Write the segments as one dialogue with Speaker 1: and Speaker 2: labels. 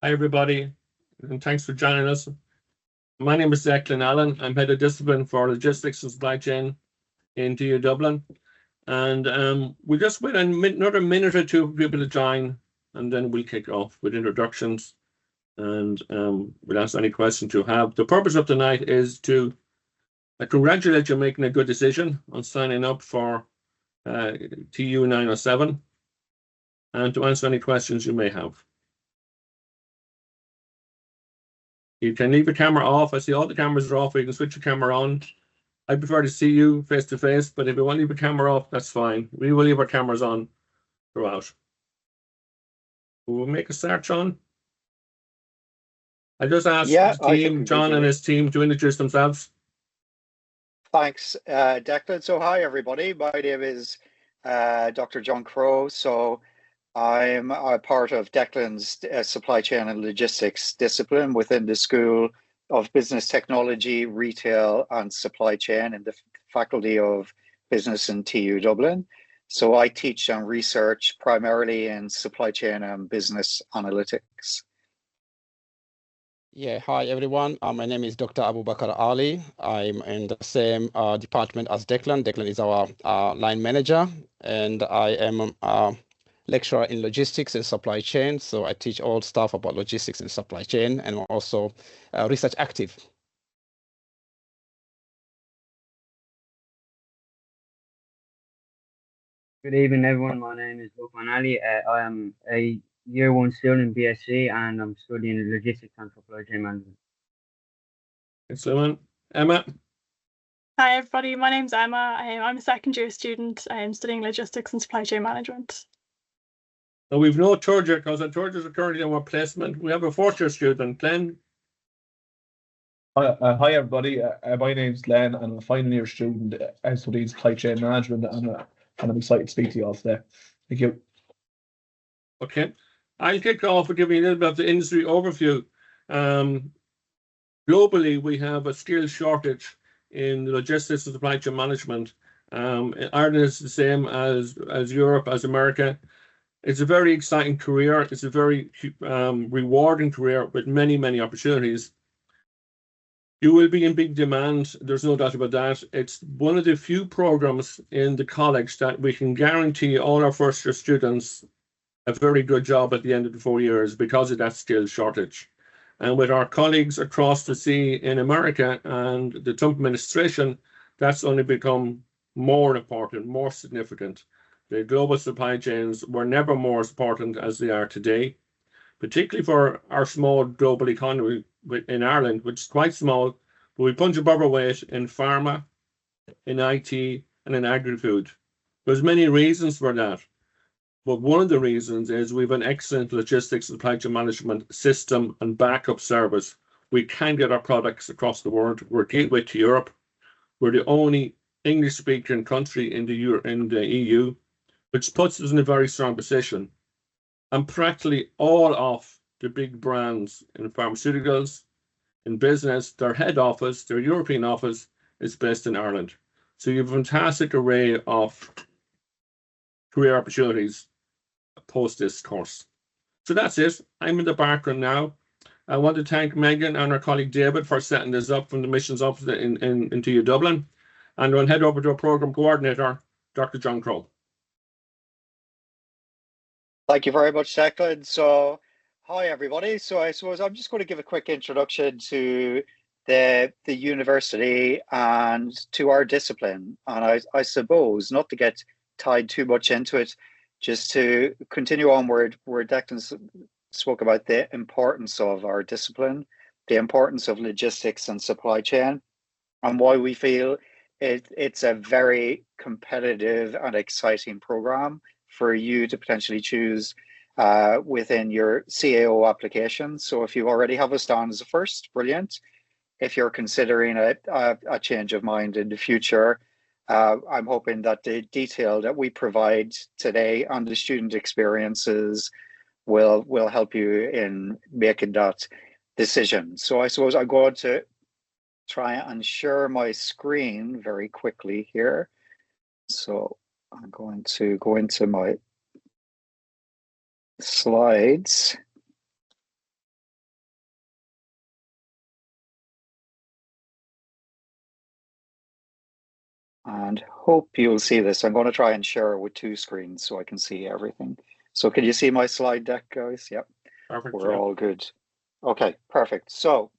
Speaker 1: Hi, everybody, and thanks for joining us. My name is Declan Allen. I'm Head of Discipline for Logistics and Supply Chain in TU Dublin. And we'll just wait another minute or two for people to join, and then we'll kick off with introductions and we'll answer any questions you have. The purpose of tonight is to congratulate you on making a good decision on signing up for TU 907 and to answer any questions you may have. You can leave your camera off. I see all the cameras are off, or you can switch your camera on. I prefer to see you face to face, but if you want to leave your camera off, that's fine. We will leave our cameras on throughout. We'll make a start, John. I just asked the team, John and his team, to introduce themselves.
Speaker 2: Thanks, Declan. So hi, everybody. My name is Dr. John Crow. So I'm a part of Declan's supply chain and logistics discipline within the School of Business Technology, Retail and Supply Chain in the Faculty of Business in TU Dublin. So I teach and research primarily in supply chain and business analytics.
Speaker 3: Yeah, hi everyone. My name is Dr. Abubakar Ali. I'm in the same department as Declan. Declan is our line manager, and I am a lecturer in logistics and supply chain. So I teach all stuff about logistics and supply chain, and I'm also research active.
Speaker 4: Good evening, everyone. My name is Lukman Ali. I am a year one student in BSc, and I'm studying logistics and supply chain management.
Speaker 1: Excellent. Emma?
Speaker 5: Hi, everybody. My name's Emma. I'm a second year student. I'm studying logistics and supply chain management.
Speaker 1: Now, we've no third year, because the third years are currently on our placement. We have a fourth year student, Glenn.
Speaker 6: Hi, everybody. My name's Glenn. I'm a final year student studying supply chain management, and I'm excited to speak to you all today. Thank you.
Speaker 1: Okay. I'll kick off with giving you a little bit of the industry overview. Globally, we have a skill shortage in logistics and supply chain management. Ireland is the same as Europe, as America. It's a very exciting career. It's a very rewarding career with many, many opportunities. You will be in big demand. There's no doubt about that. It's one of the few programs in the college that we can guarantee all our first year students a very good job at the end of the 4 years because of that skill shortage. And with our colleagues across the sea in America and the Trump administration, that's only become more important, more significant. The global supply chains were never more important as they are today, particularly for our small global economy in Ireland, which is quite small, but we punch above our weight in pharma, in IT, and in agri-food. There's many reasons for that. But one of the reasons is we have an excellent logistics and supply chain management system and backup service. We can get our products across the world. We're gateway to Europe. We're the only English-speaking country in the EU, which puts us in a very strong position. And practically all of the big brands in pharmaceuticals, in business, their head office, their European office is based in Ireland. So you have a fantastic array of career opportunities post this course. So that's it. I'm in the background now. I want to thank Megan and our colleague David for setting this up from the missions office in TU Dublin. And I'll head over to our program coordinator, Dr. John Crow.
Speaker 2: Thank you very much, Declan. So, hi, everybody. So I suppose I'm just going to give a quick introduction to the university and to our discipline. And I suppose, not to get tied too much into it, just to continue on where Declan spoke about the importance of our discipline, the importance of logistics and supply chain, and why we feel it's a very competitive and exciting program for you to potentially choose within your CAO application. So if you already have us down as a first, brilliant. If you're considering a change of mind in the future, I'm hoping that the detail that we provide today on the student experiences will help you in making that decision. So I suppose I'm going to try and share my screen very quickly here. So I'm going to go into my slides. and hope you'll see this. I'm going to try and share with 2 screens so I can see everything. So can you see my slide deck, guys? Yep,
Speaker 1: Perfect.
Speaker 2: we're
Speaker 1: Yeah.
Speaker 2: all good. Okay, perfect. So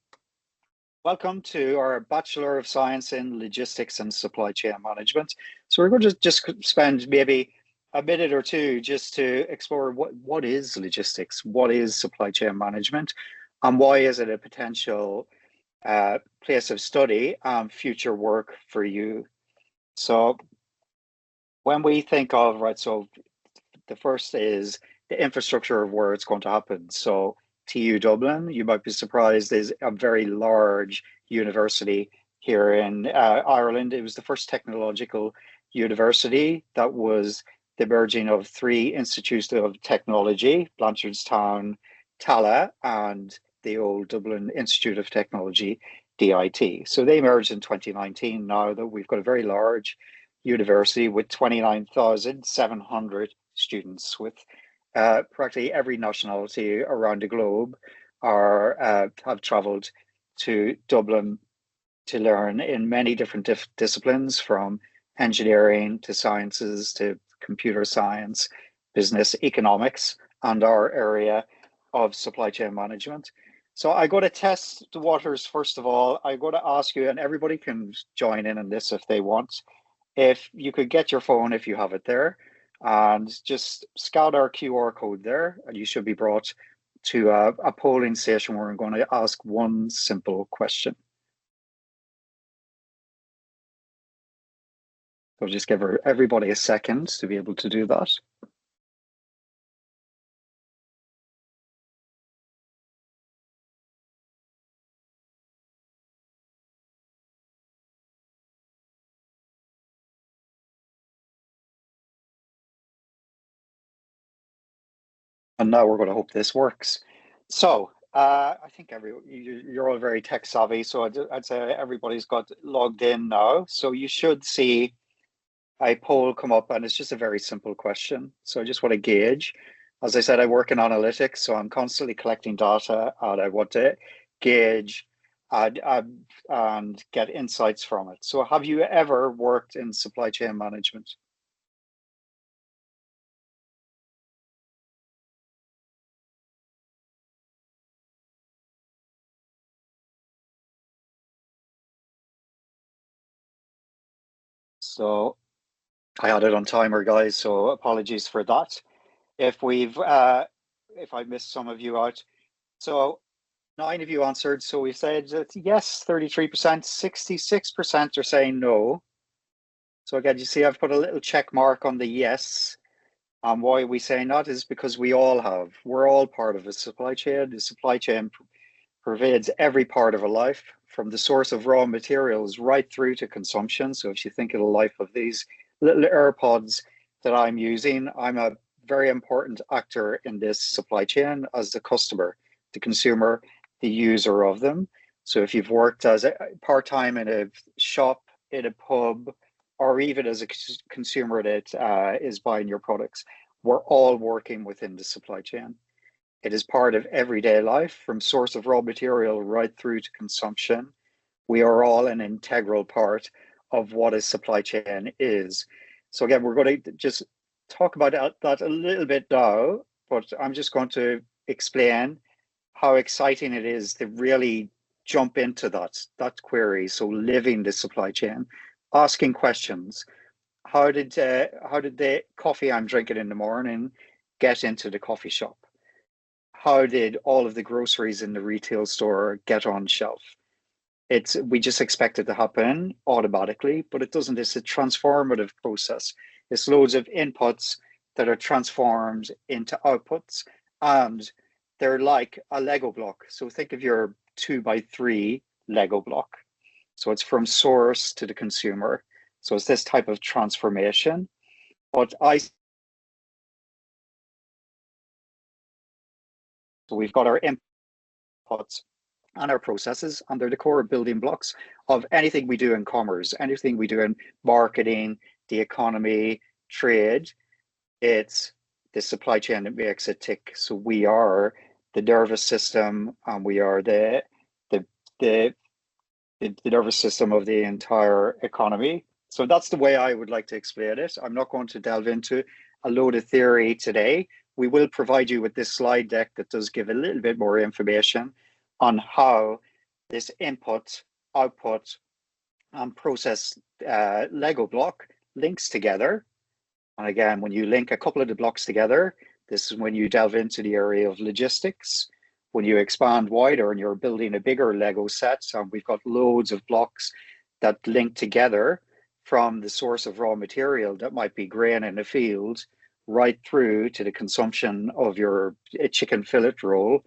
Speaker 2: welcome to our Bachelor of Science in Logistics and Supply Chain Management. So we're going to just spend maybe a minute or two just to explore what is logistics, what is supply chain management, and why is it a potential place of study and future work for you. So when we think of, right, so the first is the infrastructure of where it's going to happen. So TU Dublin, you might be surprised, is a very large university here in Ireland. It was the first technological university that was the merging of 3 institutes of technology, Blanchardstown, Tala, and the old Dublin Institute of Technology, DIT. So they merged in 2019. Now that we've got a very large university with 29,700 students, with practically every nationality around the globe have travelled to Dublin to learn in many different disciplines, from engineering to sciences to computer science, business, economics, and our area of supply chain management. So I go to test the waters first of all. I go to ask you, and everybody can join in on this if they want, if you could get your phone, if you have it there, and just scan our QR code there, and you should be brought to a polling station where I'm going to ask one simple question. So just give everybody a second to be able to do that. And now we're going to hope this works. So I think you're all very tech savvy, so I'd say everybody's got logged in now. So you should see a poll come up, and it's just a very simple question. So I just want to gauge. As I said, I work in analytics, so I'm constantly collecting data, and I want to gauge and get insights from it. So have you ever worked in supply chain management? So I had it on timer, guys, so apologies for that. If I missed some of you out. So 9 of you answered. So we said that yes, 33%, 66% are saying no. So again, you see, I've put a little check mark on the yes. And why we say not is because we're all part of a supply chain. The supply chain pervades every part of a life, from the source of raw materials right through to consumption. So if you think of the life of these little AirPods that I'm using, I'm a very important actor in this supply chain as the customer, the consumer, the user of them. So if you've worked as a part-time in a shop, in a pub, or even as a consumer that is buying your products, we're all working within the supply chain. It is part of everyday life, from source of raw material right through to consumption. We are all an integral part of what a supply chain is. So again, we're going to just talk about that a little bit now, but I'm just going to explain how exciting it is to really jump into that query. So living the supply chain, asking questions. How did the coffee I'm drinking in the morning get into the coffee shop? How did all of the groceries in the retail store get on shelf? We just expect it to happen automatically, but it doesn't. It's a transformative process. It's loads of inputs that are transformed into outputs, and they're like a Lego block. So think of your 2x3 Lego block. So it's from source to the consumer. So it's this type of transformation. But so we've got our inputs and our processes, and they're the core building blocks of anything we do in commerce, anything we do in marketing, the economy, trade. It's the supply chain that makes it tick. So we are the nervous system, and we are the nervous system of the entire economy. So that's the way I would like to explain it. I'm not going to delve into a load of theory today. We will provide you with this slide deck that does give a little bit more information on how this input, output, and process Lego block links together. And again, when you link a couple of the blocks together, this is when you delve into the area of logistics. When you expand wider and you're building a bigger Lego set, and we've got loads of blocks that link together from the source of raw material that might be grain in a field right through to the consumption of your chicken fillet roll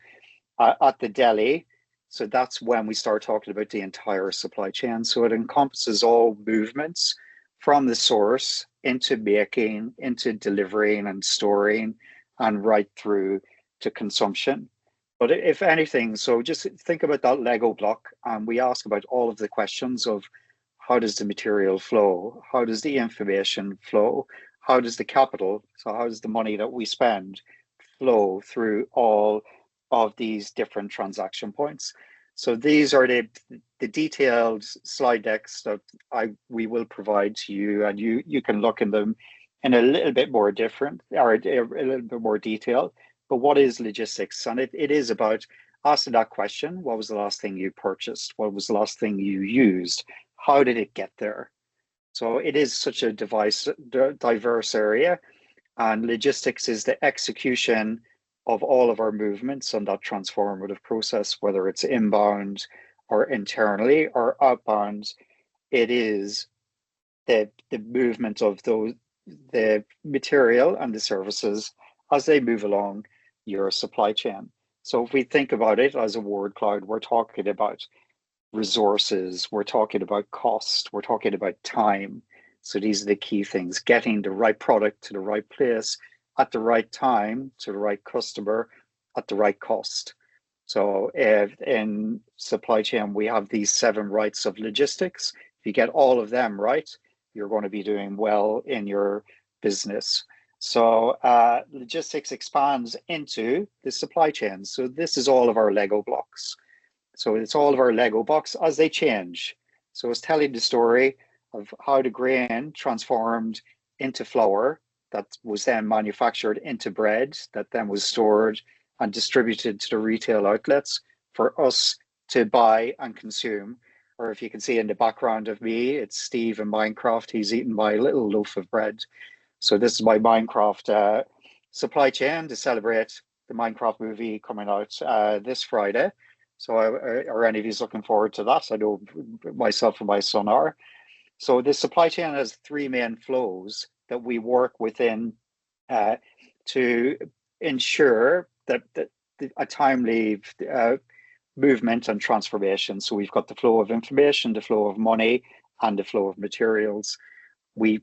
Speaker 2: at the deli. So that's when we start talking about the entire supply chain. So it encompasses all movements from the source into making, into delivering and storing, and right through to consumption. But if anything, so just think about that Lego block, and we ask about all of the questions of how does the material flow? How does the information flow? How does the capital, so how does the money that we spend flow through all of these different transaction points? So these are the detailed slide decks that we will provide to you, and you can look in them in a little bit more different, or a little bit more detail. But what is logistics? And it is about asking that question: what was the last thing you purchased? What was the last thing you used? How did it get there? So it is such a diverse area, and logistics is the execution of all of our movements on that transformative process, whether it's inbound or internally or outbound. It is the movement of the material and the services as they move along your supply chain. So if we think about it as a word cloud, we're talking about resources, we're talking about cost, we're talking about time. So these are the key things: getting the right product to the right place at the right time to the right customer at the right cost. So in supply chain, we have these 7 rights of logistics. If you get all of them right, you're going to be doing well in your business. So logistics expands into the supply chain. So this is all of our Lego blocks. So it's all of our Lego blocks as they change. So it's telling the story of how the grain transformed into flour, that was then manufactured into bread, that then was stored and distributed to the retail outlets for us to buy and consume. Or if you can see in the background of me, it's Steve in Minecraft. He's eating my little loaf of bread. So this is my Minecraft supply chain to celebrate the Minecraft movie coming out this Friday. So are any of you looking forward to that? I know myself and my son are. So this supply chain has 3 main flows that we work within to ensure that a timely movement and transformation. So we've got the flow of information, the flow of money, and the flow of materials. We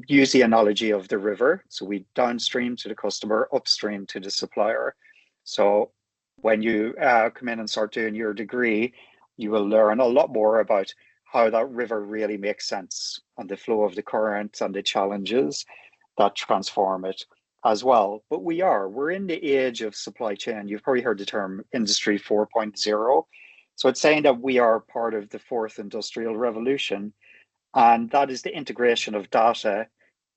Speaker 2: use the analogy of the river. So we downstream to the customer, upstream to the supplier. So when you come in and start doing your degree, you will learn a lot more about how that river really makes sense and the flow of the current and the challenges that transform it as well. But we're in the age of supply chain. You've probably heard the term Industry 4.0. So it's saying that we are part of the 4th industrial revolution, and that is the integration of data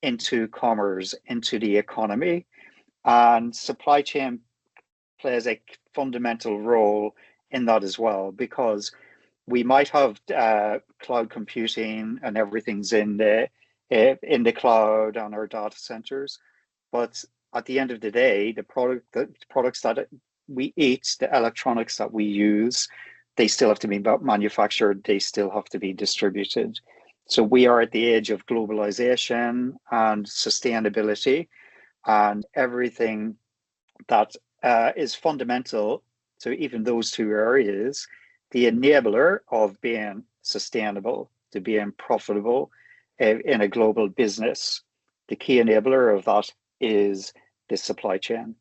Speaker 2: into commerce, into the economy. And supply chain plays a fundamental role in that as well, because we might have cloud computing and everything's in the cloud on our data centers, but at the end of the day, the products that we eat, the electronics that we use, they still have to be manufactured, they still have to be distributed. So we are at the age of globalization and sustainability, and everything that is fundamental to even those 2 areas. The enabler of being sustainable, to being profitable in a global business, the key enabler of that is the supply chain.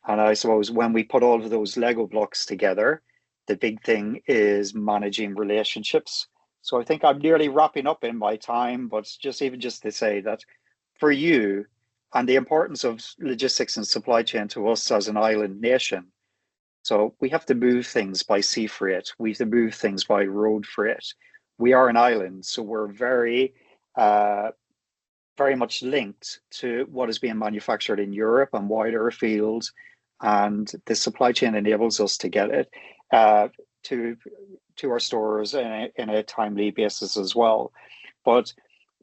Speaker 2: And I suppose when we put all of those Lego blocks together, the big thing is managing relationships. So I think I'm nearly wrapping up in my time, but just to say that for you, and the importance of logistics and supply chain to us as an island nation. So we have to move things by sea freight. We have to move things by road freight. We are an island, so we're very very much linked to what is being manufactured in Europe and wider fields, and the supply chain enables us to get it to our stores in a timely basis as well. But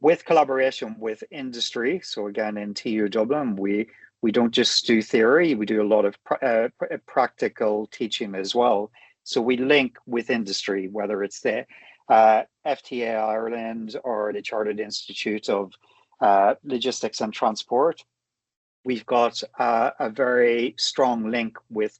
Speaker 2: with collaboration with industry, so again in TU Dublin, we don't just do theory, we do a lot of practical teaching as well. So we link with industry, whether it's the FTA Ireland or the Chartered Institute of Logistics and Transport. We've got a very strong link with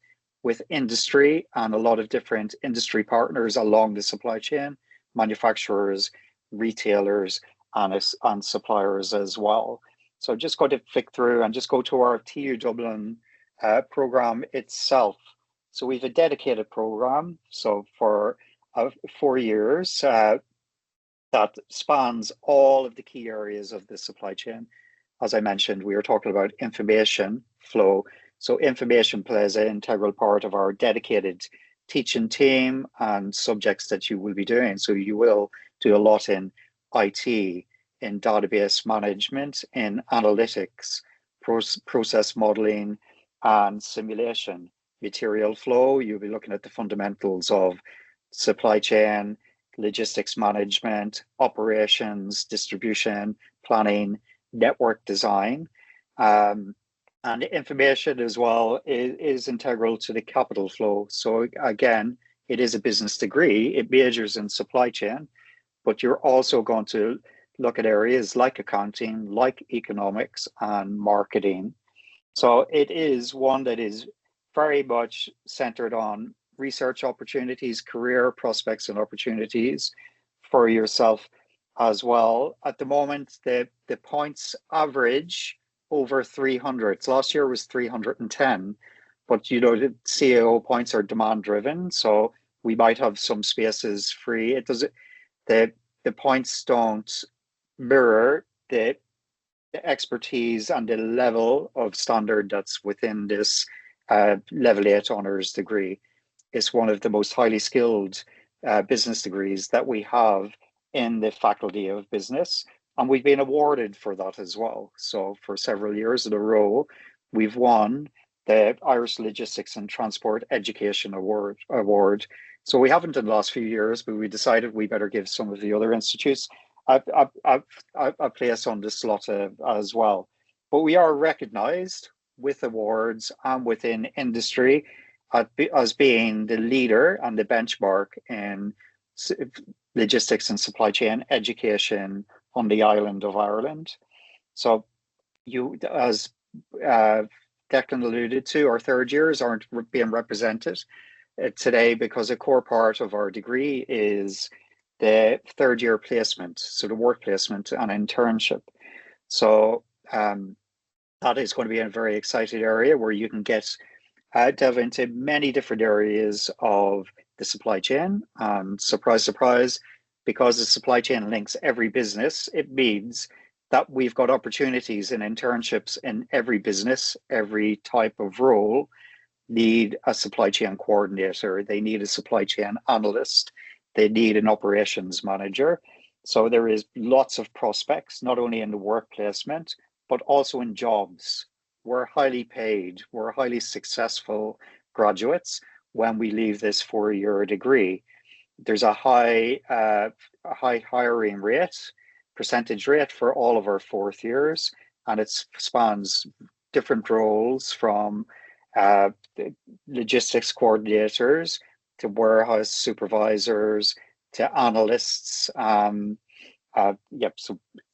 Speaker 2: industry and a lot of different industry partners along the supply chain, manufacturers, retailers, and suppliers as well. So just go to flick through and just go to our TU Dublin program itself. So we have a dedicated program, so for 4 years, that spans all of the key areas of the supply chain. As I mentioned, we were talking about information flow. So information plays an integral part of our dedicated teaching team and subjects that you will be doing. So you will do a lot in IT, in database management, in analytics, process modeling, and simulation. Material flow, you'll be looking at the fundamentals of supply chain, logistics management, operations, distribution, planning, network design. And information as well is integral to the capital flow. So again, it is a business degree. It majors in supply chain, but you're also going to look at areas like accounting, like economics and marketing. So it is one that is very much centered on research opportunities, career prospects and opportunities for yourself as well. At the moment, the points average over 300. Last year was 310, but you know, the CAO points are demand driven, so we might have some spaces free. It doesn't, the points don't mirror the expertise and the level of standard that's within this level 8 honors degree. It's one of the most highly skilled business degrees that we have in the Faculty of Business, and we've been awarded for that as well. So for several years in a row, we've won the Irish Logistics and Transport Education Award. So we haven't in the last few years, but we decided we better give some of the other institutes a place on the slot as well. But we are recognised with awards and within industry as being the leader and the benchmark in logistics and supply chain education on the island of Ireland. So you, as Declan alluded to, our third years aren't being represented today because a core part of our degree is the third year placement, so the work placement and internship. So that is going to be a very exciting area where you can get delve into many different areas of the supply chain. And surprise, surprise, because the supply chain links every business, it means that we've got opportunities in internships in every business. Every type of role need a supply chain coordinator. They need a supply chain analyst. They need an operations manager. So there is lots of prospects, not only in the work placement, but also in jobs. We're highly paid, we're highly successful graduates when we leave this 4-year degree. There's a high hiring rate, percentage rate for all of our 4th years, and it spans different roles from logistics coordinators to warehouse supervisors to analysts. So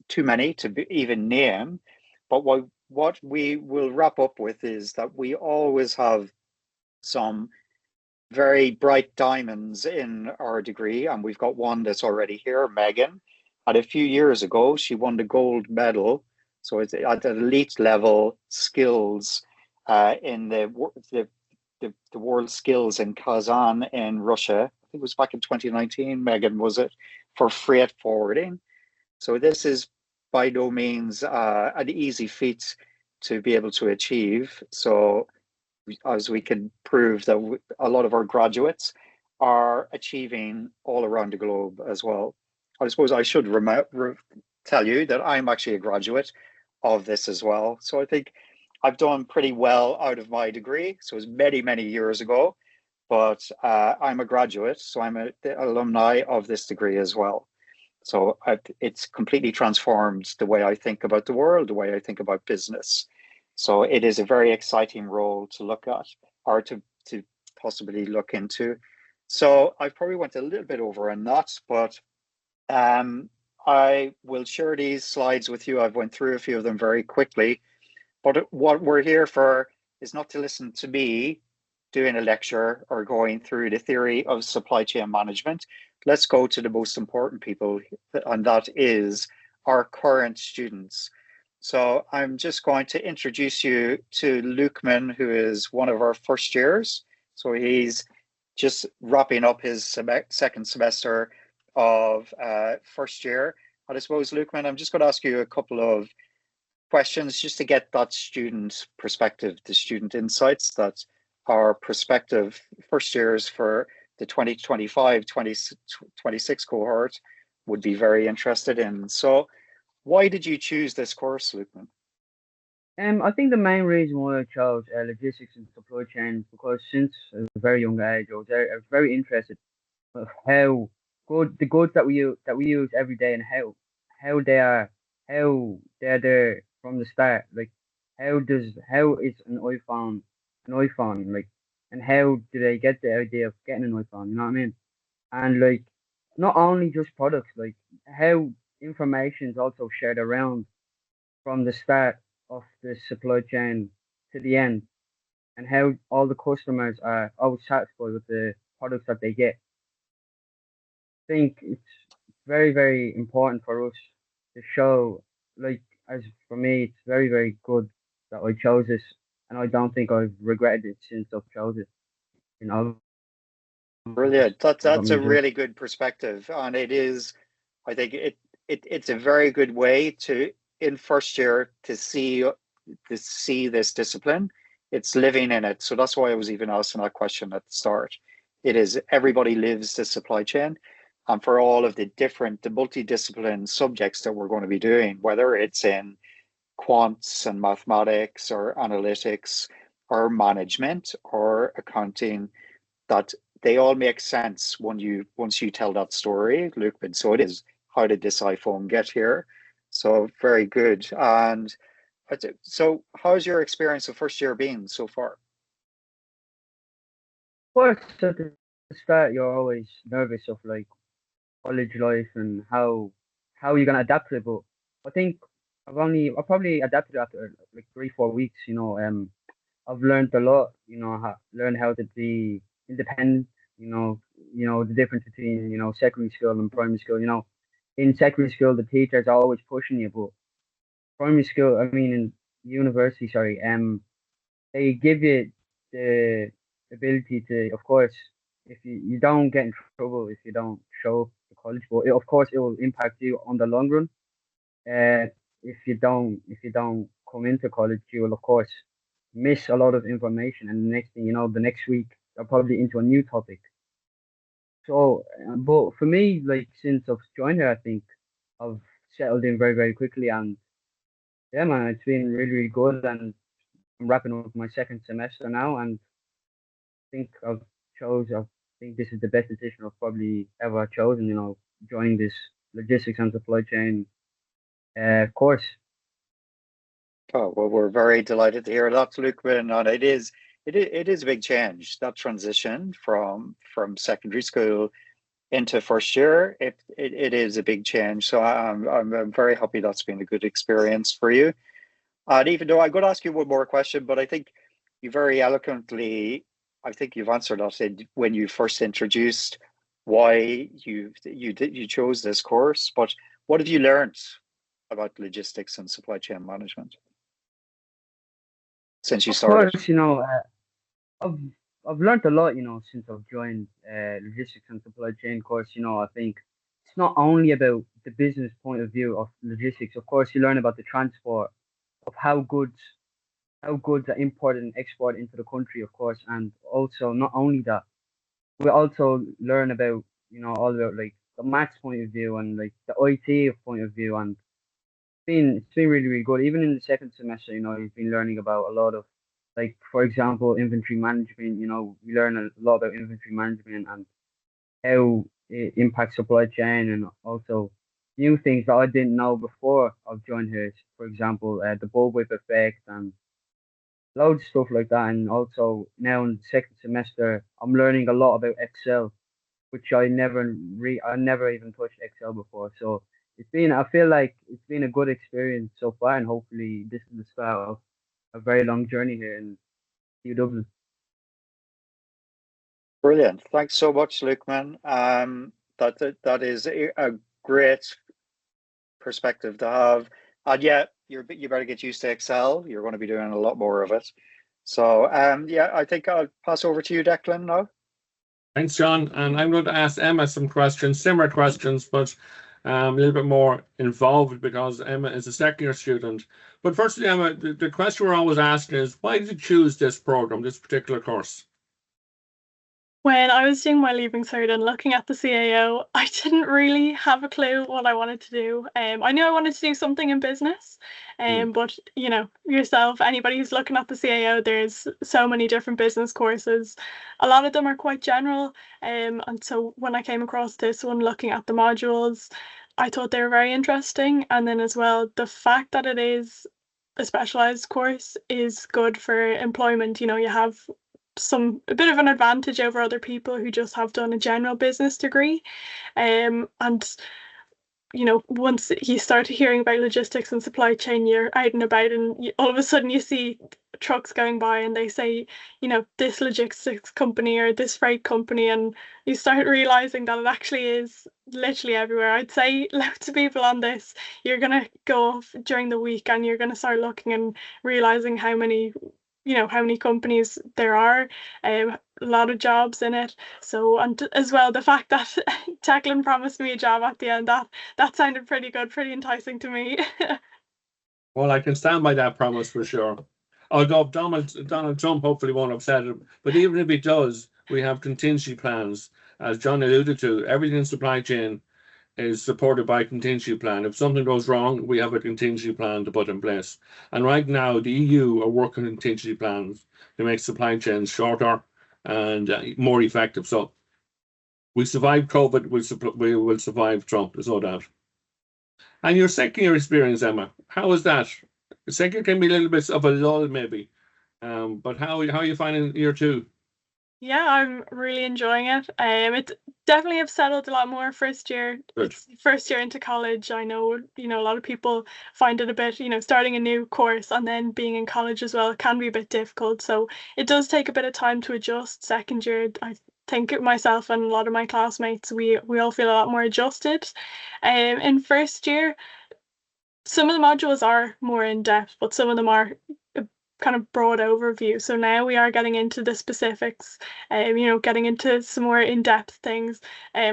Speaker 2: too many to even name. But what we will wrap up with is that we always have some very bright diamonds in our degree, and we've got one that's already here, Megan. And a few years ago, she won the gold medal. So it's at the elite level skills in the World Skills in Kazan in Russia. I think it was back in 2019, Megan, was it, for freight forwarding. So this is by no means an easy feat to be able to achieve. So as we can prove that a lot of our graduates are achieving all around the globe as well. I suppose I should tell you that I'm actually a graduate of this as well. So I think I've done pretty well out of my degree. So it was many, many years ago, but I'm a graduate, so I'm the alumni of this degree as well. So it's completely transformed the way I think about the world, the way I think about business. So it is a very exciting role to look at, or to possibly look into. So I probably went a little bit over on that, but I will share these slides with you. I've went through a few of them very quickly, but what we're here for is not to listen to me doing a lecture or going through the theory of supply chain management. Let's go to the most important people, and that is our current students. So I'm just going to introduce you to Lukeman, who is one of our first years. So he's just wrapping up his second semester of first year. And I suppose, Lukeman, I'm just going to ask you a couple of questions just to get that student perspective, the student insights that our prospective first years for the 2025-2026 cohort would be very interested in. So why did you choose this course, Lukeman?
Speaker 4: I think the main reason why I chose logistics and supply chain because since a very young age, I was very interested of how the goods that we use every day and how they are there from the start. Like how is an iPhone like, and how do they get the idea of getting an iPhone? You know what I mean? And like not only just products, like how information is also shared around from the start of the supply chain to the end, and how all the customers are always satisfied with the products that they get. I think it's very, very important for us to show, like, as for me, it's very, very good that I chose this, and I don't think I've regretted it since I've chose it. You know,
Speaker 2: Brilliant. That's
Speaker 4: got
Speaker 2: a
Speaker 4: me
Speaker 2: really good perspective, and it is. I think it's a very good way to in first year to see this discipline. It's living in it. So that's why I was even asking that question at the start. It is everybody lives the supply chain, and for all of the multidiscipline subjects that we're going to be doing, whether it's in quants and mathematics or analytics or management or accounting, that they all make sense when once you tell that story, Luke. And so it is, how did this iPhone get here? So very good. And so how's your experience of first year been so far?
Speaker 4: Of course, at the start, you're always nervous of like college life and how you're gonna adapt to it. But I think I probably adapted after like 3 4 weeks. I've learned a lot. Learned how to be independent. The difference between secondary school and primary school. In secondary school, the teachers are always pushing you, but primary school, I mean, in university, sorry, they give you the ability to, of course, if you don't get in trouble if you don't show up to college, but of course it will impact you on the long run. Uh, if you don't come into college, you will of course miss a lot of information, and the next thing you know, the next week you're probably into a new topic. So, but for me, like since I've joined here, I think I've settled in very, very quickly, and yeah, man, it's been really, really good, and I'm wrapping up my second semester now, and think I think this is the best decision I've probably ever chosen. Joining this logistics and supply chain course.
Speaker 2: Oh, well, we're very delighted to hear that, Luke. And it is a big change, that transition from secondary school into first year. It is a big change. So I'm very happy that's been a good experience for you. And even though I'm going to ask you one more question, but I think you very eloquently, I think you've answered that when you first introduced why you chose this course. But what have you learned about logistics and supply chain management since you
Speaker 4: Of
Speaker 2: started?
Speaker 4: course, I've I've learned a lot, since I've joined logistics and supply chain course. I think it's not only about the business point of view of logistics. Of course, you learn about the transport of how goods are imported and exported into the country, of course, and also not only that, we also learn about all about like the maths point of view and like the IT point of view and it's been really, really good. Even in the second semester, you've been learning about a lot of, like, for example, inventory management. We learn a lot about inventory management and how it impacts supply chain, and also new things that I didn't know before I've joined here. For example, the bullwhip effect and loads of stuff like that. And also now in the second semester, I'm learning a lot about Excel, which I never even touched Excel before. So I feel like it's been a good experience so far, and hopefully this is the start of a very long journey here in Dublin.
Speaker 2: Brilliant. Thanks so much, Luke, man. That is a great perspective to have. And yeah, you better get used to Excel. You're going to be doing a lot more of it. So yeah, I think I'll pass over to you, Declan, now.
Speaker 1: Thanks, John. And I'm going to ask Emma some questions, similar questions, but a little bit more involved because Emma is a second year student. But firstly, Emma, the question we're always asking is, why did you choose this program, this particular course?
Speaker 5: When I was doing my Leaving Cert and looking at the CAO, I didn't really have a clue what I wanted to do. I knew I wanted to do something in business, but yourself, anybody who's looking at the CAO, there's so many different business courses. A lot of them are quite general, and so when I came across this one, looking at the modules, I thought they were very interesting. And then as well, the fact that it is a specialized course is good for employment. You have a bit of an advantage over other people who just have done a general business degree. And once you start hearing about logistics and supply chain, you're out and about, and all of a sudden you see trucks going by and they say, this logistics company or this freight company, and you start realizing that it actually is literally everywhere. I'd say lots of people on this, you're going to go off during the week and you're going to start looking and realizing how many companies there are, a lot of jobs in it. So, and as well, the fact that Declan promised me a job at the end, that sounded pretty good, pretty enticing to me.
Speaker 1: Well, I can stand by that promise for sure. Although Donald Trump hopefully won't upset him, but even if he does, we have contingency plans. As John alluded to, everything in supply chain is supported by a contingency plan. If something goes wrong, we have a contingency plan to put in place. And right now, the EU are working on contingency plans to make supply chains shorter and more effective. So we survived COVID, we will survive Trump, there's no doubt. And your second year experience, Emma, how was that? The second year can be a little bit of a lull, maybe. But how are you finding year two?
Speaker 5: Yeah, I'm really enjoying it. It definitely have settled a lot more first year.
Speaker 1: Good.
Speaker 5: It's first year into college. I know, a lot of people find it a bit, starting a new course and then being in college as well can be a bit difficult. So it does take a bit of time to adjust. Second year, I think myself and a lot of my classmates, we all feel a lot more adjusted. In first year, some of the modules are more in depth, but some of them are a kind of broad overview. So now we are getting into the specifics, getting into some more in-depth things.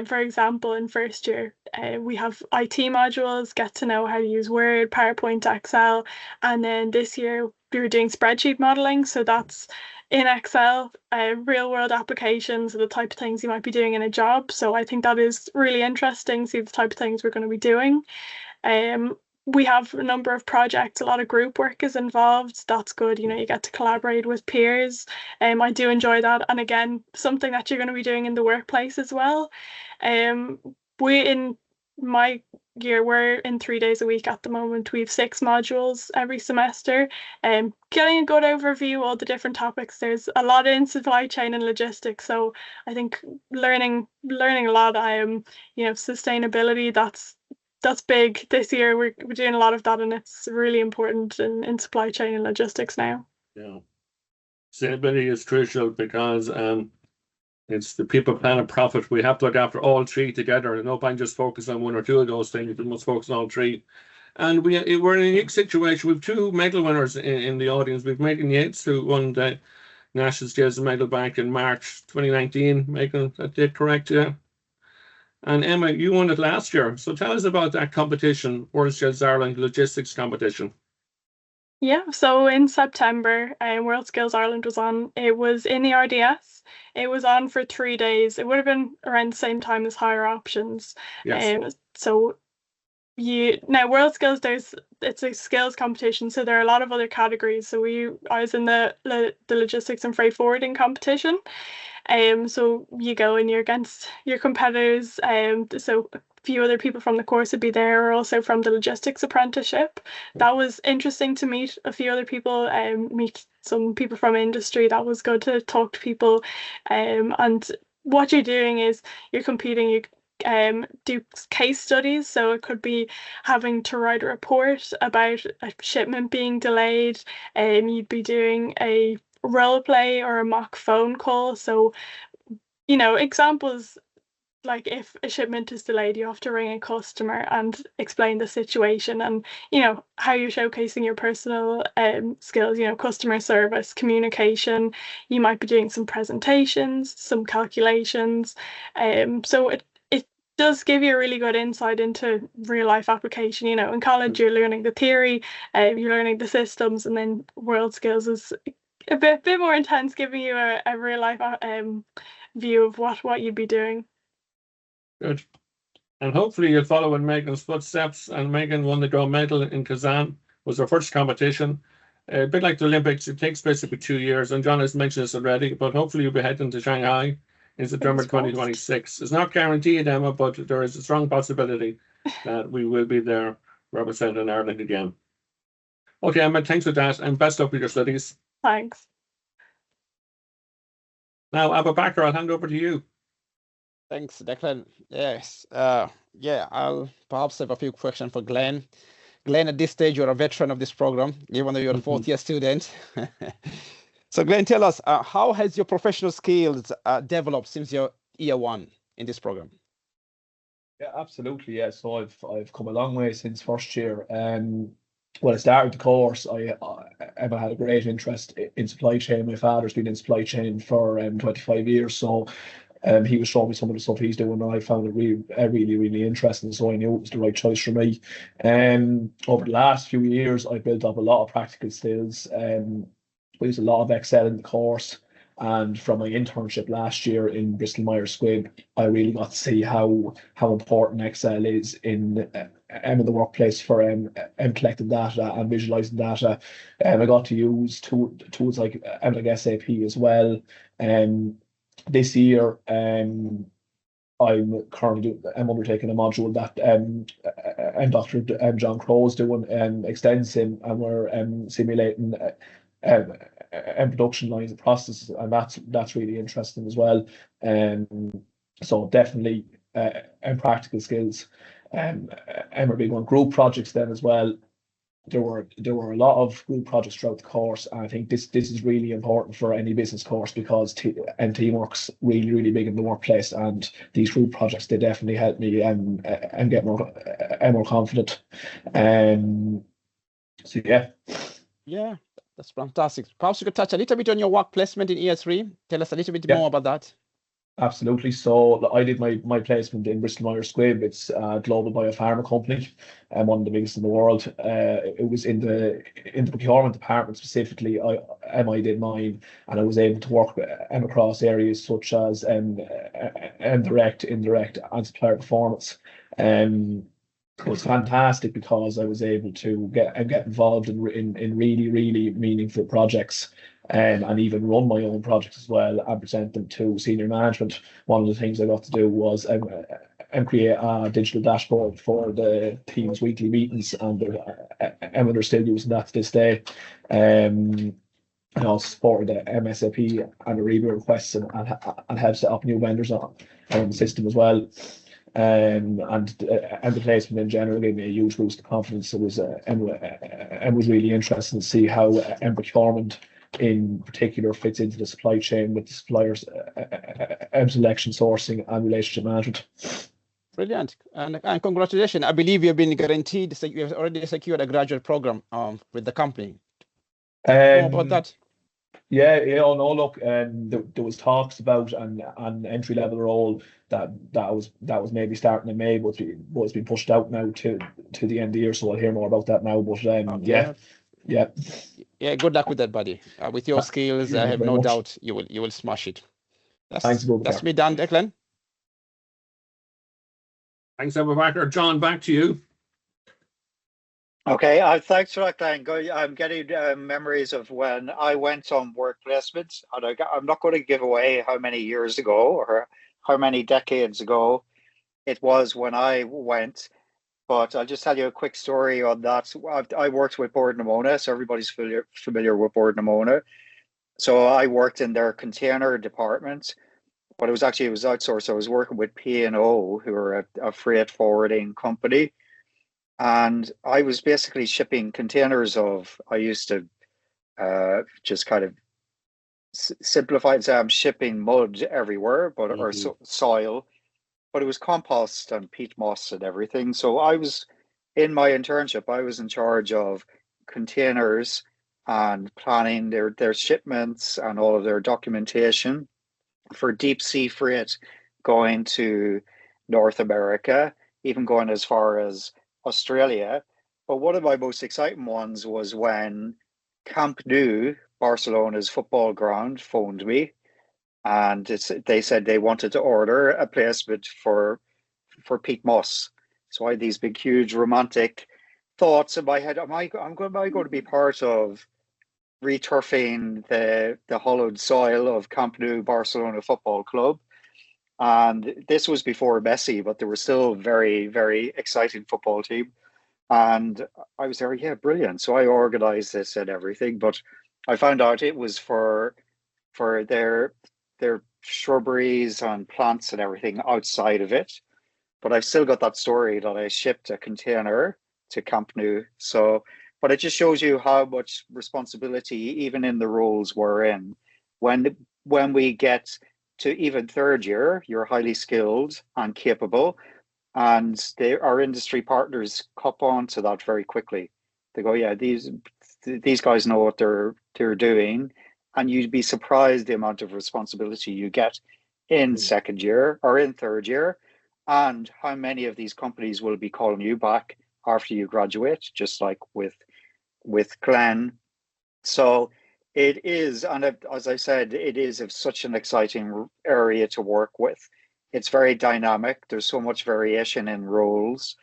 Speaker 5: For example, in first year, we have IT modules, get to know how to use Word, PowerPoint, Excel, and then this year we were doing spreadsheet modeling. So that's in Excel, real world applications are the type of things you might be doing in a job. So I think that is really interesting, see the type of things we're going to be doing. We have a number of projects, a lot of group work is involved. That's good. You get to collaborate with peers. I do enjoy that. And again, something that you're going to be doing in the workplace as well. We in my year, we're in 3 days a week at the moment. We have 6 modules every semester. Getting a good overview, all the different topics. There's a lot in supply chain and logistics. So I think learning a lot. Sustainability, that's big this year. We're doing a lot of that, and it's really important in supply chain and logistics now.
Speaker 1: Yeah. Sustainability is crucial because it's the people, planet, profit. We have to look after all three together. No point just focus on one or two of those things. We must focus on all three. And we're in a unique situation. We have 2 medal winners in the audience. We've Megan Yates, who won the National Skills Medal back in March 2019. Megan, that did correct, yeah? And Emma, you won it last year. So tell us about that competition, World Skills Ireland Logistics Competition.
Speaker 5: Yeah, so in September, World Skills Ireland was on. It was in the RDS. It was on for 3 days. It would have been around the same time as Higher Options.
Speaker 1: Yes.
Speaker 5: So now World Skills, it's a skills competition, so there are a lot of other categories. So I was in the logistics and freight forwarding competition. So you go and you're against your competitors. So a few other people from the course would be there, or also from the logistics apprenticeship. That was interesting to meet a few other people, meet some people from industry. That was good to talk to people. And what you're doing is you're competing. You do case studies, so it could be having to write a report about a shipment being delayed. You'd be doing a role play or a mock phone call. So, examples like if a shipment is delayed, you have to ring a customer and explain the situation, and how you're showcasing your personal skills, customer service, communication. You might be doing some presentations, some calculations. So it does give you a really good insight into real life application. In college you're learning the theory, you're learning the systems, and then world skills is a bit more intense, giving you a real life view of what you'd be doing.
Speaker 1: Good. And hopefully you'll follow in Megan's footsteps. And Megan won the gold medal in Kazan. It was her first competition. A bit like the Olympics, it takes place every 2 years. And John has mentioned this already, but hopefully you'll be heading to Shanghai in September 2026. It's not guaranteed, Emma, but there is a strong possibility that we will be there representing Ireland again. Okay, Emma, thanks for that, and best luck with your studies.
Speaker 5: Thanks.
Speaker 1: Now, Abu Bakr, I'll hand over to you.
Speaker 3: Thanks, Declan. Yes. I'll perhaps have a few questions for Glenn. Glenn, at this stage, you're a veteran of this program, even though you're a fourth-year student. So, Glenn, tell us, how has your professional skills developed since your year one in this program?
Speaker 6: Yeah, absolutely. Yeah, so I've come a long way since first year. When I started the course, I had a great interest in supply chain. My father's been in supply chain for 25 years, so he was showing me some of the stuff he's doing, and I found it really, really interesting. So I knew it was the right choice for me. Over the last few years, I built up a lot of practical skills. We used a lot of Excel in the course, and from my internship last year in Bristol Myers Squibb, I really got to see how important Excel is in the workplace for collecting data and visualizing data. I got to use tools like SAP as well. This year, I'm undertaking a module that Dr. John Crow is doing, Extensim, and we're simulating production lines and processes, and that's really interesting as well. So definitely practical skills. We're big on group projects then as well. There were a lot of group projects throughout the course, and I think this is really important for any business course, because teamwork's really, really big in the workplace, and these group projects, they definitely help me and get more confident. So
Speaker 3: yeah, that's fantastic. Perhaps you could touch a little bit on your work placement in year 3. Tell us a little bit more about that.
Speaker 6: Absolutely. So I did my placement in Bristol Myers Squibb. It's a global biopharma company, and one of the biggest in the world. It was in the procurement department specifically. I did mine, and I was able to work across areas such as direct, indirect, and supplier performance. It was fantastic because I was able to get involved in really, really meaningful projects. And even run my own projects as well and present them to senior management. One of the things I got to do was create a digital dashboard for the team's weekly meetings, and they're still using that to this day. I also supported the MSAP and the review requests and helped set up new vendors on the system as well. And the placement in general gave me a huge boost of confidence. It was really interesting to see how procurement in particular fits into the supply chain with the suppliers, selection, sourcing, and relationship management.
Speaker 3: Brilliant, and congratulations! I believe you've been guaranteed. So you have already secured a graduate program with the company. More about that.
Speaker 6: Yeah. Oh no, look, there was talks about an entry level role that was maybe starting in May, but it's been pushed out now to the end of the year. So I'll hear more about that now. But
Speaker 3: Yeah, good luck with that, buddy. With your skills, I have no doubt you will smash it. That's me done, Declan.
Speaker 1: Thanks, Abu Bakr. John, back to you.
Speaker 2: Okay, thanks for that, Glenn. I'm getting memories of when I went on work placements, and I'm not going to give away how many years ago or how many decades ago it was when I went, but I'll just tell you a quick story on that. I worked with Board Namona, so everybody's familiar with Board Namona. So I worked in their container department, but it was outsourced. I was working with P&O, who are a freight forwarding company. And I was basically shipping containers of, I used to just kind of simplify and say I'm shipping mud everywhere, but or soil, but it was compost and peat moss and everything. So I was in my internship, I was in charge of containers and planning their shipments and all of their documentation for deep sea freight going to North America, even going as far as Australia. But one of my most exciting ones was when Camp Nou, Barcelona's football ground, phoned me, and they said they wanted to order a placement for Pete Moss. So I had these big, huge, romantic thoughts in my head. Am I going to be part of returfing the hollowed soil of Camp Nou Barcelona Football Club? And this was before Messi, but they were still very, very exciting football team. And I was there, yeah, brilliant. So I organized this and everything, but I found out it was for their shrubberies and plants and everything outside of it. But I've still got that story that I shipped a container to Camp Nou. So, but it just shows you how much responsibility, even in the roles we're in, when we get to even third year, you're highly skilled and capable, and our industry partners cop on to that very quickly. They go, yeah, these guys know what they're doing, and you'd be surprised the amount of responsibility you get in second year or in third year, and how many of these companies will be calling you back after you graduate, just like with Glenn. So it is, and as I said, it is such an exciting area to work with. It's very dynamic. There's so much variation in roles.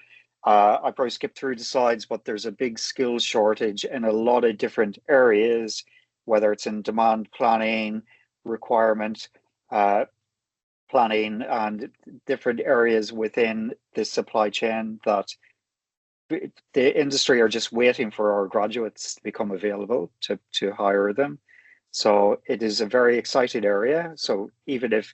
Speaker 2: I probably skipped through the slides, but there's a big skills shortage in a lot of different areas, whether it's in demand planning, requirement planning, and different areas within the supply chain that the industry are just waiting for our graduates to become available to hire them. So it is a very exciting area. So even if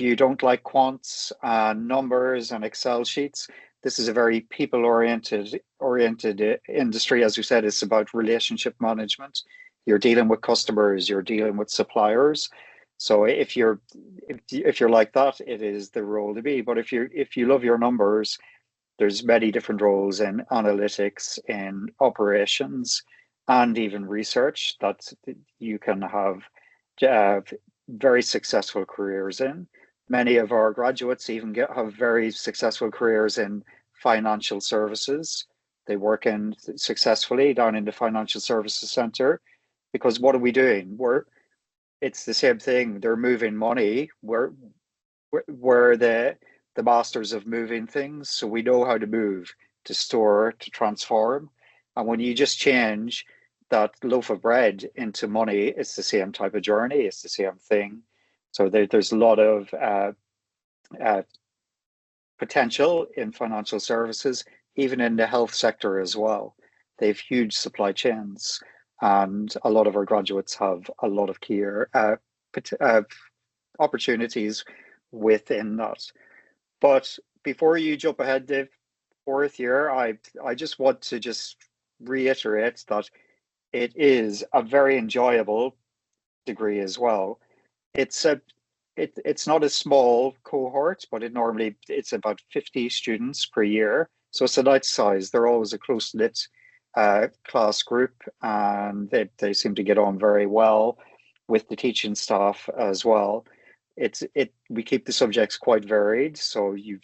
Speaker 2: you don't like quants and numbers and Excel sheets, this is a very people oriented industry. As you said, it's about relationship management. You're dealing with customers, you're dealing with suppliers. So if you're like that, it is the role to be. But if you love your numbers, there's many different roles in analytics, in operations, and even research that you can have very successful careers in. Many of our graduates even have very successful careers in financial services. They work successfully down in the financial services center, because what are we doing? It's the same thing. They're moving money. We're the masters of moving things, so we know how to move, to store, to transform. And when you just change that loaf of bread into money, it's the same type of journey. It's the same thing. So there's a lot of potential in financial services, even in the health sector as well. They have huge supply chains, and a lot of our graduates have a lot of key opportunities within that. But before you jump ahead to fourth year, I just want to just reiterate that it is a very enjoyable degree as well. It's not a small cohort, but it's about 50 students per year. So it's a nice size. They're always a close-knit class group, and they seem to get on very well with the teaching staff as well. We keep the subjects quite varied. So you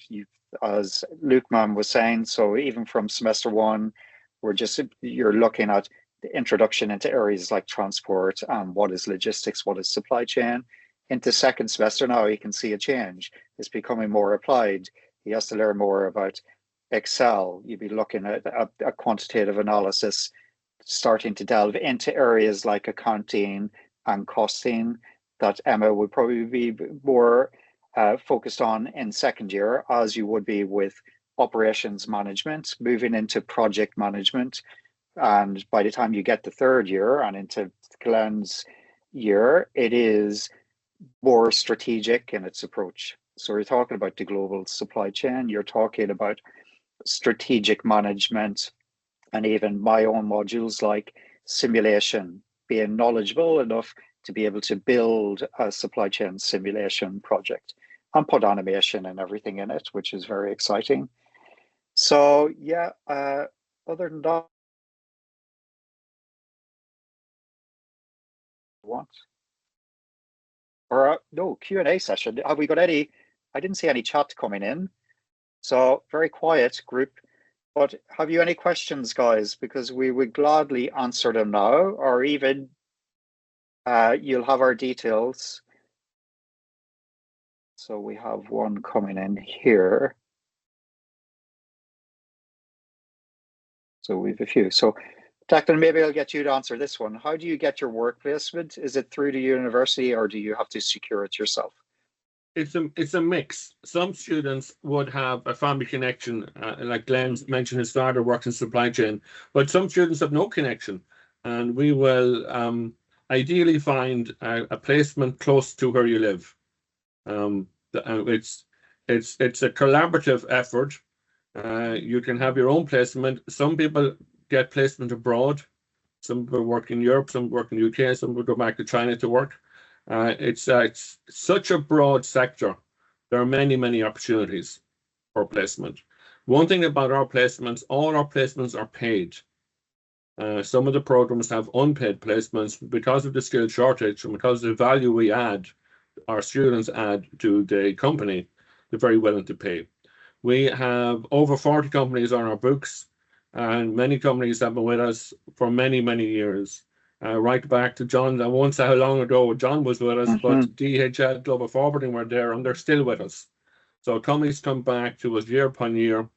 Speaker 2: as Luke Man was saying, so even from semester one, you're looking at the introduction into areas like transport and what is logistics, what is supply chain. Into second semester now, you can see a change. It's becoming more applied. He has to learn more about Excel, you'd be looking at a quantitative analysis, starting to delve into areas like accounting and costing that Emma would probably be more focused on in second year, as you would be with operations management, moving into project management. And by the time you get to third year and into Glenn's year, it is more strategic in its approach. So you're talking about the global supply chain, you're talking about strategic management, and even my own modules like simulation, being knowledgeable enough to be able to build a supply chain simulation project and put animation and everything in it, which is very exciting. So yeah, other than that, what? Or no Q&A session. Have we got any? I didn't see any chat coming in. So very quiet group. But have you any questions, guys? Because we would gladly answer them now, or even you'll have our details. So we have one coming in here. So we have a few. So Declan, maybe I'll get you to answer this one. How do you get your work placement? Is it through the university, or do you have to secure it yourself?
Speaker 1: It's a mix. Some students would have a family connection, like Glenn mentioned, his father works in supply chain, but some students have no connection, and we will ideally find a placement close to where you live. It's a collaborative effort. You can have your own placement. Some people get placement abroad. Some people work in Europe, some work in the UK, some will go back to China to work. It's such a broad sector. There are many opportunities for placement. One thing about our placements, all our placements are paid. Some of the programs have unpaid placements because of the skill shortage and because of the value we add, our students add to the company. They're very willing to pay. We have over 40 companies on our books, and many companies have been with us for many years. Right back to John. I won't say how long ago John was with us, but DHL Global Forwarding were there, and they're still with us. So companies come back to us year upon year,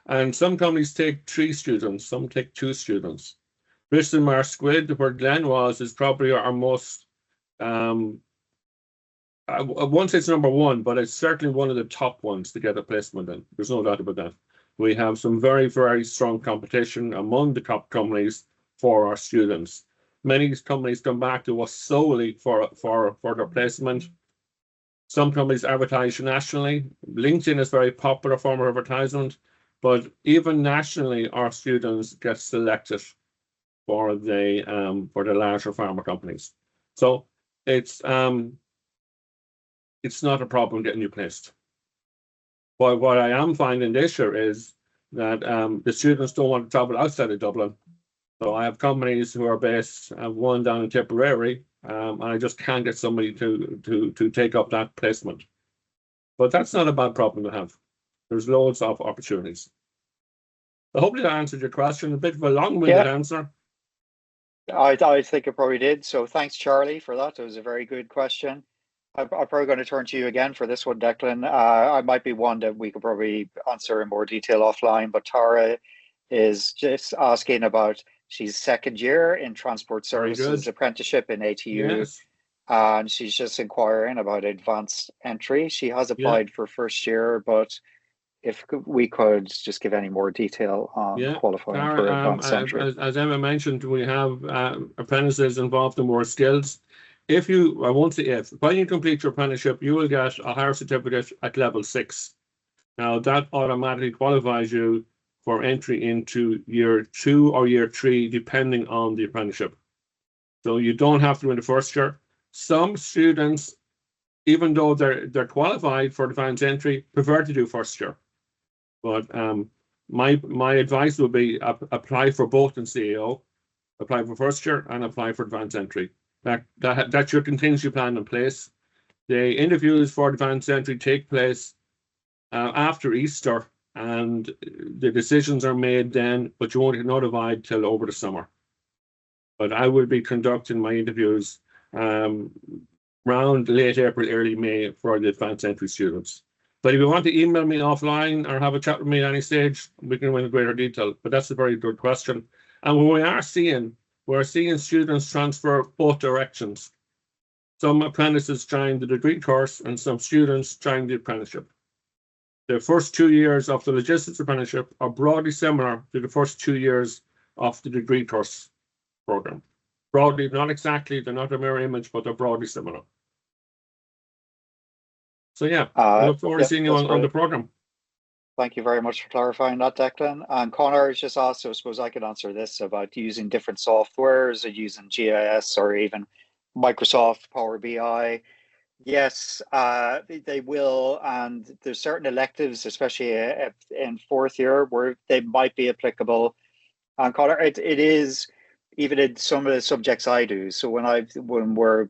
Speaker 1: and some companies take 3 students, some take 2 students. Bristol Myers Squibb, where Glenn was, is probably our most. I won't say it's number 1, but it's certainly one of the top ones to get a placement in. There's no doubt about that. We have some very strong competition among the top companies for our students. Many companies come back to us solely for their placement. Some companies advertise nationally. LinkedIn is a very popular form of advertisement, but even nationally, our students get selected for the larger pharma companies. So it's not a problem getting you placed. But what I am finding this year is that the students don't want to travel outside of Dublin. So I have companies who are based, one down in Tipperary, and I just can't get somebody to take up that placement. But that's not a bad problem to have. There's loads of opportunities. So hopefully that answered your question. A bit of a long-winded answer.
Speaker 2: I think it probably did. So thanks, Charlie, for that. It was a very good question. I'm probably going to turn to you again for this one, Declan. I might be one that we could probably answer in more detail offline, but Tara is just asking about, she's second year in transport services apprenticeship in ATU.
Speaker 1: Yes.
Speaker 2: And she's just inquiring about advanced entry. She has applied for first year, but if we could just give any more detail on qualifying for advanced entry.
Speaker 1: As Emma mentioned, we have apprentices involved in more skills. When you complete your apprenticeship, you will get a higher certificate at level 6. Now that automatically qualifies you for entry into year 2 or year 3, depending on the apprenticeship. So you don't have to in the first year. Some students, even though they're qualified for advanced entry, prefer to do first year. But my advice would be apply for both in CAO, apply for first year and apply for advanced entry. That's your contingency plan in place. The interviews for advanced entry take place after Easter, and the decisions are made then, but you won't get notified till over the summer. But I will be conducting my interviews around late April, early May for the advanced entry students. But if you want to email me offline or have a chat with me at any stage, we can go into greater detail. But that's a very good question. And what we're seeing students transfer both directions. Some apprentices join the degree course and some students join the apprenticeship. The first 2 years of the logistics apprenticeship are broadly similar to the first 2 years of the degree course program. Broadly, not exactly, they're not a mirror image, but they're broadly similar. So yeah, I look forward to seeing you on the program.
Speaker 2: Thank you very much for clarifying that, Declan. And Connor has just asked, so I suppose I could answer this about using different softwares or using GIS or even Microsoft Power BI. Yes, they will. And there's certain electives, especially in fourth year, where they might be applicable. And Connor, it is even in some of the subjects I do. So when we're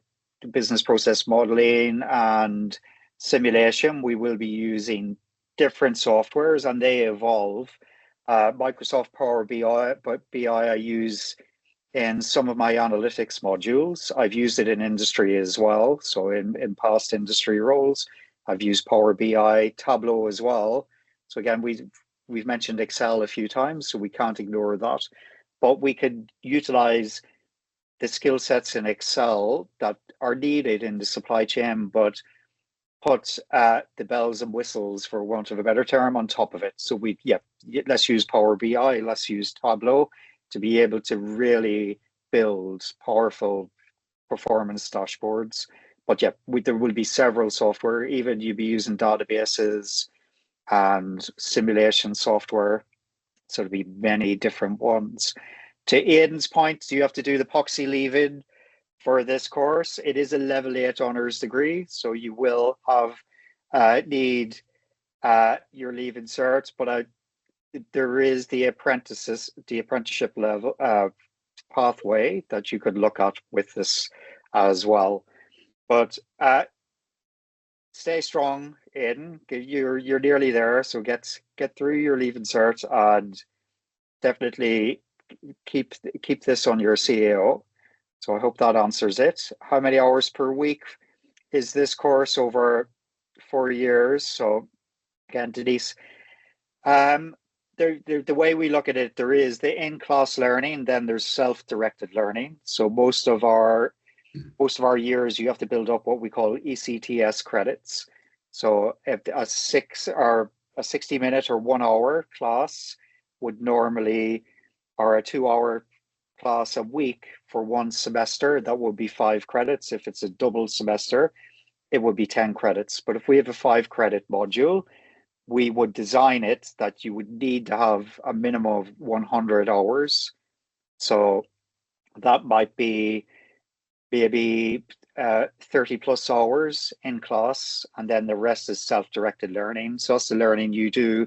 Speaker 2: business process modeling and simulation, we will be using different softwares and they evolve. Microsoft Power BI, but BI I use in some of my analytics modules. I've used it in industry as well. So in past industry roles, I've used Power BI, Tableau as well. So again, we've mentioned Excel a few times, so we can't ignore that. But we could utilize the skill sets in Excel that are needed in the supply chain, but put the bells and whistles, for want of a better term, on top of it. So let's use Power BI, let's use Tableau to be able to really build powerful performance dashboards. But there will be several software, even you'll be using databases and simulation software. So there'll be many different ones. To Aidan's point, do you have to do the POXI leave-in for this course? It is a level 8 honours degree, so you will have need your leave-in certs, but there is the apprenticeship level pathway that you could look at with this as well. But stay strong, Aidan. You're nearly there, so get through your leave-in cert and definitely keep this on your CAO. So I hope that answers it. How many hours per week is this course over 4 years? So again, Denise, the way we look at it, there is the in-class learning, then there's self-directed learning. So most of our years, you have to build up what we call ECTS credits. So if a 60-minute or 1 hour class would normally, or a 2 hour class a week for one semester, that would be 5 credits. If it's a double semester, it would be 10 credits. But if we have a 5 credit module, we would design it that you would need to have a minimum of 100 hours. So that might be maybe 30 plus hours in class, and then the rest is self-directed learning. So that's the learning you do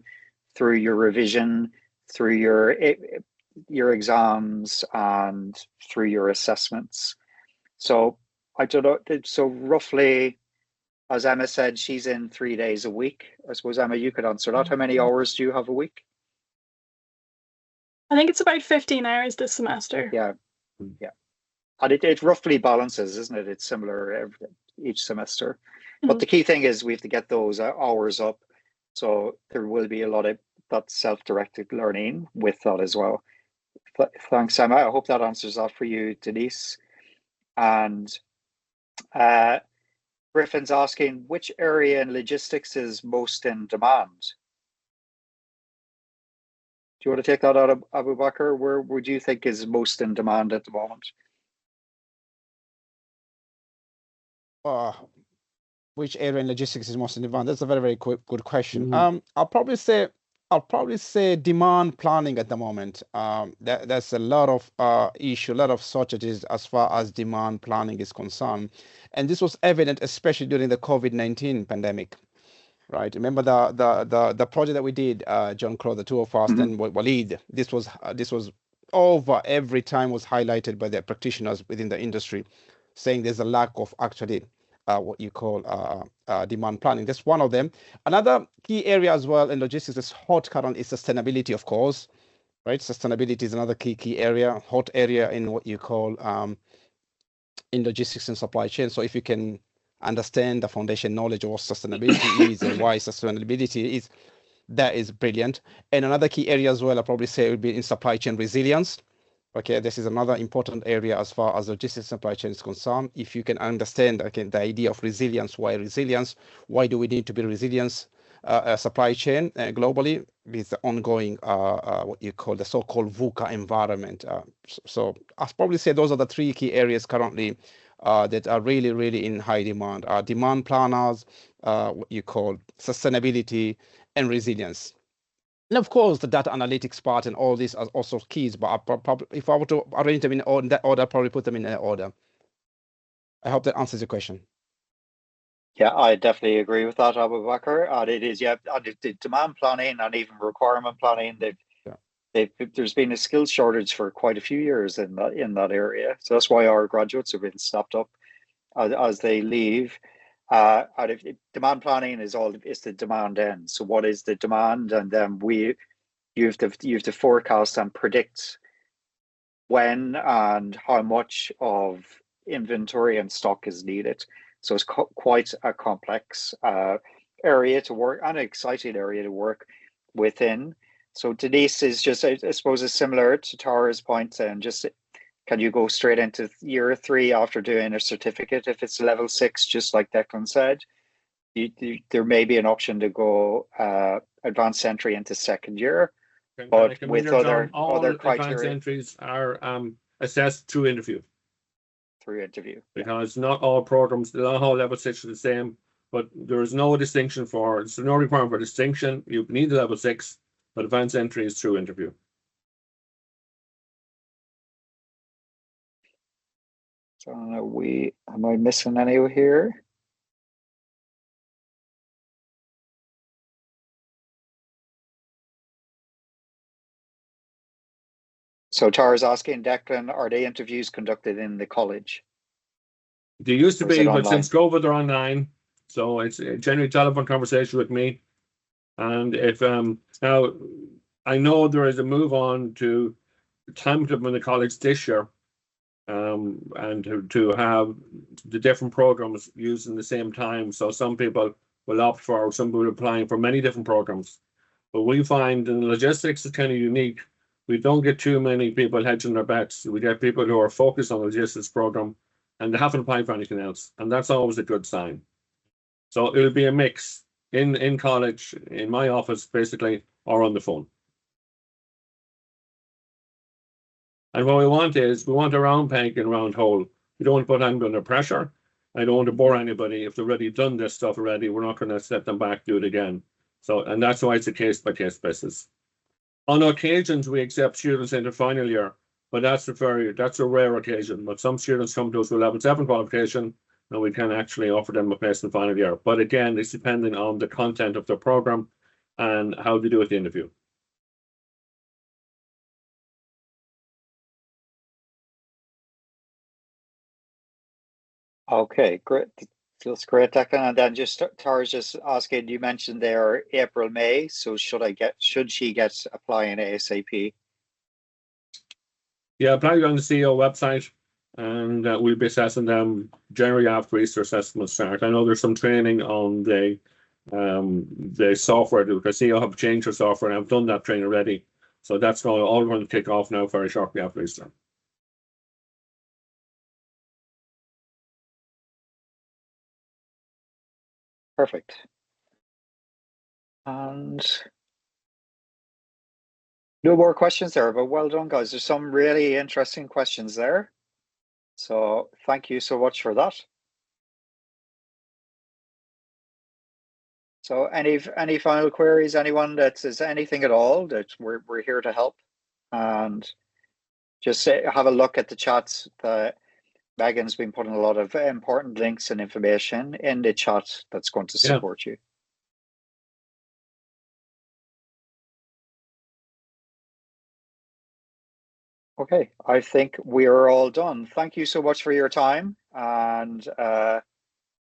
Speaker 2: through your revision, through your exams, and through your assessments. So I don't know. So roughly, as Emma said, she's in 3 days a week. I suppose, Emma, you could answer that. How many hours do you have a week?
Speaker 5: I think it's about 15 hours this semester.
Speaker 2: Yeah. And it roughly balances, isn't it? It's similar each semester. But the key thing is we have to get those hours up. So there will be a lot of that self-directed learning with that as well. Thanks, Emma. I hope that answers that for you, Denise. And Griffin's asking, which area in logistics is most in demand? Do you want to take that out of Abu Bakr? Where would you think is most in demand at the moment?
Speaker 3: Which area in logistics is most in demand? That's a very, very good question. I'll probably say demand planning at the moment. There's a lot of issue, a lot of shortages as far as demand planning is concerned, and this was evident especially during the COVID-19 pandemic. Right? Remember the project that we did, John Crow, the two of us, and Waleed. This was over every time was highlighted by the practitioners within the industry, saying there's a lack of actually what you call demand planning. That's one of them. Another key area as well in logistics is hot current is sustainability, of course, right? Sustainability is another key area, hot area in what you call in logistics and supply chain. So if you can understand the foundation knowledge of what sustainability is and why sustainability is, that is brilliant. And another key area as well, I probably say, would be in supply chain resilience. Okay, this is another important area as far as logistics supply chain is concerned. If you can understand, again, the idea of resilience, why do we need to be resilient supply chain globally with the ongoing what you call the so-called VUCA environment. So I'd probably say those are the three key areas currently that are really, really in high demand. Demand planners, what you call sustainability and resilience. And of course, the data analytics part and all these are also keys, but if I were to arrange them in that order, I'd probably put them in that order. I hope that answers your question.
Speaker 2: Yeah, I definitely agree with that, Abu Bakr. And it is, yeah, the demand planning and even requirement planning, there's been a skills shortage for quite a few years in that area. So that's why our graduates have been snapped up as they leave. And if demand planning is the demand end. So what is the demand? And then you have to forecast and predict when and how much of inventory and stock is needed. So it's quite a complex area to work, and an exciting area to work within. So Denise is just, I suppose, is similar to Tara's point, and just can you go straight into year 3 after doing a certificate if it's level 6, just like Declan said? There may be an option to go advanced entry into second year, but with other criteria.
Speaker 1: Advanced entries are assessed through interview. Because not all programs, not all level 6 are the same, but there is no distinction there's no requirement for distinction. You need the level 6, but advanced entry is through interview.
Speaker 2: So I don't know, am I missing any here? So Tara's asking, Declan, are they interviews conducted in the college?
Speaker 1: They used to be, but since COVID, they're online. So it's generally telephone conversation with me. And if now I know there is a move on to timetable in the college this year, and to have the different programs used in the same time. So some people will opt for, some people are applying for many different programs. But we find in logistics it's kind of unique. We don't get too many people hedging their bets. We get people who are focused on the logistics program and they haven't applied for anything else. And that's always a good sign. So it'll be a mix in college, in my office, basically, or on the phone. And what we want a round peg and a round hole. We don't want to put anybody under pressure. I don't want to bore anybody. If they've already done this stuff already, we're not going to set them back, do it again. So, and that's why it's a case-by-case basis. On occasions, we accept students into final year, but that's a rare occasion. But some students come to us with level 7 qualification, and we can actually offer them a place in final year. But again, it's depending on the content of the program and how they do at the interview.
Speaker 2: Okay, great. Feels great, Declan. And then just Tara's just asking, you mentioned there April, May. So should she get applying ASAP?
Speaker 1: Yeah, apply on the CEO website, and we'll be assessing them generally after Easter assessment start. I know there's some training on the software because CEO have changed their software, and I've done that training already. So that's all going to kick off now very shortly after Easter.
Speaker 2: Perfect. And no more questions there, but well done, guys. There's some really interesting questions there. So thank you so much for that. So any final queries? Anyone that says anything at all, that we're here to help. And just have a look at the chats. Megan's been putting a lot of important links and information in the chat that's going to support you. Okay, I think we are all done. Thank you so much for your time, and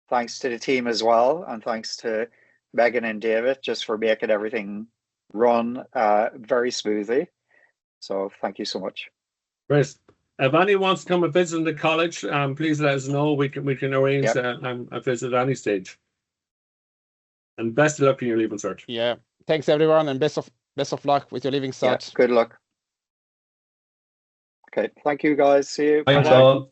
Speaker 2: thanks to the team as well, and thanks to Megan and David just for making everything run very smoothly. So thank you so much.
Speaker 1: Great. If anyone wants to come and visit the college, please let us know. We can arrange
Speaker 2: Yep.
Speaker 1: a visit at any stage. And best of luck in your leaving cert.
Speaker 3: Yeah. Thanks everyone, and best of luck with your leaving
Speaker 2: Yeah,
Speaker 3: cert.
Speaker 2: good luck. Okay, thank you guys. See you.
Speaker 6: Thanks
Speaker 2: Bye-bye.
Speaker 6: all.